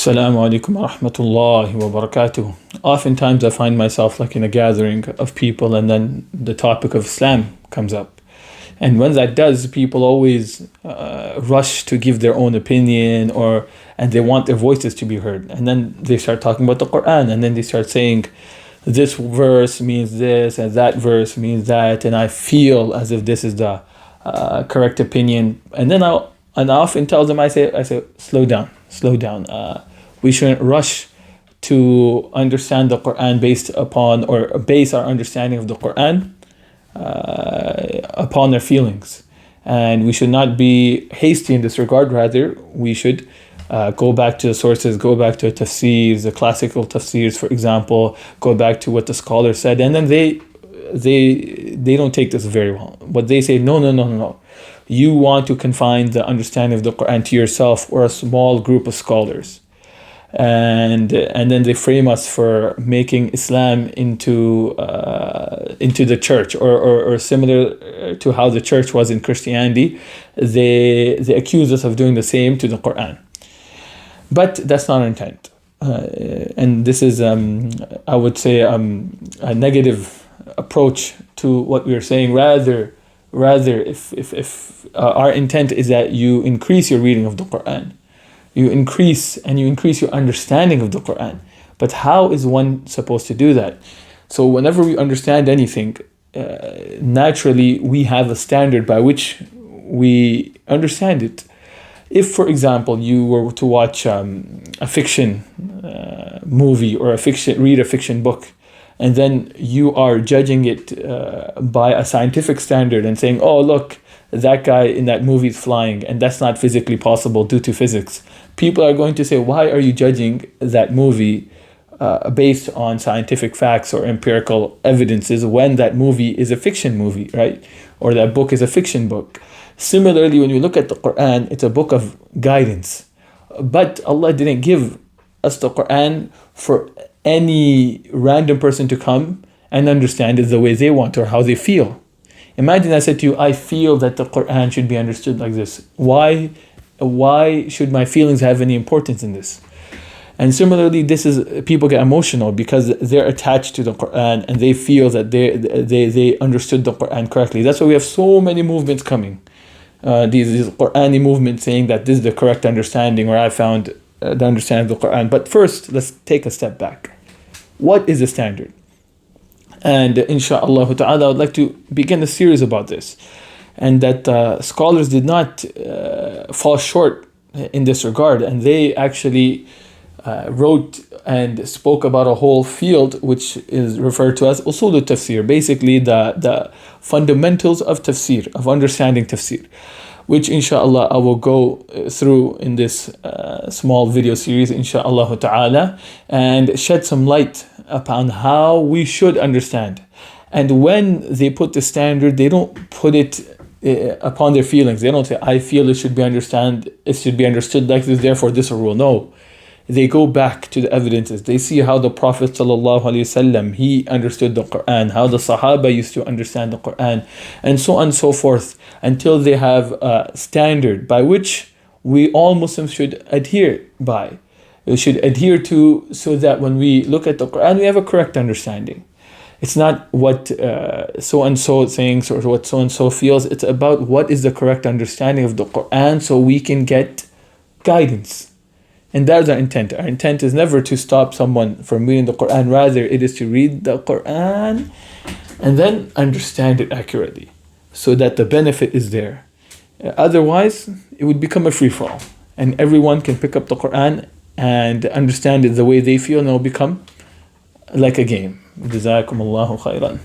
Assalamu alaikum wa rahmatullahi wa barakatuh. Oftentimes I find myself like in a gathering of people and then the topic of Islam comes up. And when that does, people always rush to give their own opinion and they want their voices to be heard. And then they start talking about the Quran and then they start saying, this verse means this and that verse means that, and I feel as if this is the correct opinion. And then I often tell them, I say, slow down. We shouldn't rush to understand the Quran based upon or base our understanding of the Quran upon their feelings. And we should not be hasty in this regard. Rather, we should go back to the sources, go back to tafsirs, the classical tafsirs, for example, go back to what the scholar said. And then they don't take this very well. But they say, no. You want to confine the understanding of the Quran to yourself or a small group of scholars. And then they frame us for making Islam into the church or similar to how the church was in Christianity. They accuse us of doing the same to the Quran. But that's not our intent. And this is, I would say, a negative approach to what we are saying. Rather, if our intent is that you increase your reading of the Quran, you increase your understanding of the Quran. But how is one supposed to do that? So whenever we understand anything, naturally we have a standard by which we understand it. If, for example, you were to watch a fiction movie or read a fiction book, and then you are judging it by a scientific standard and saying, oh, look, that guy in that movie is flying, and that's not physically possible due to physics. People are going to say, why are you judging that movie based on scientific facts or empirical evidences when that movie is a fiction movie, right? Or that book is a fiction book. Similarly, when you look at the Quran, it's a book of guidance. But Allah didn't give us the Quran for any random person to come and understand it the way they want or how they feel. Imagine I said to you, I feel that the Quran should be understood like this. Why should my feelings have any importance in this? And similarly, people get emotional because they're attached to the Quran and they feel that they understood the Quran correctly. That's why we have so many movements coming. These Qurani movements saying that this is the correct understanding, or I found the understanding of the Quran. But first, let's take a step back. What is the standard? And inshaAllah ta'ala, I would like to begin a series about this. And that scholars did not fall short in this regard. And they actually wrote and spoke about a whole field which is referred to as Usul Tafsir. Basically the fundamentals of tafsir, of understanding tafsir, which inshallah I will go through in this small video series inshallah ta'ala, and shed some light upon how we should understand. And when they put the standard, they don't put it upon their feelings. They don't say, I feel it should be understood like this, therefore this is a rule. No. They go back to the evidences. They see how the Prophet ﷺ, he understood the Quran, how the Sahaba used to understand the Quran, and so on and so forth, until they have a standard by which we all Muslims should adhere by. We should adhere to, so that when we look at the Quran, we have a correct understanding. It's not what so-and-so thinks or what so-and-so feels. It's about what is the correct understanding of the Quran so we can get guidance. And that's our intent. Our intent is never to stop someone from reading the Quran. Rather, it is to read the Quran and then understand it accurately so that the benefit is there. Otherwise, it would become a free-for-all. And everyone can pick up the Quran and understand it the way they feel, and it will become like a game. Jazakumullahu khairan.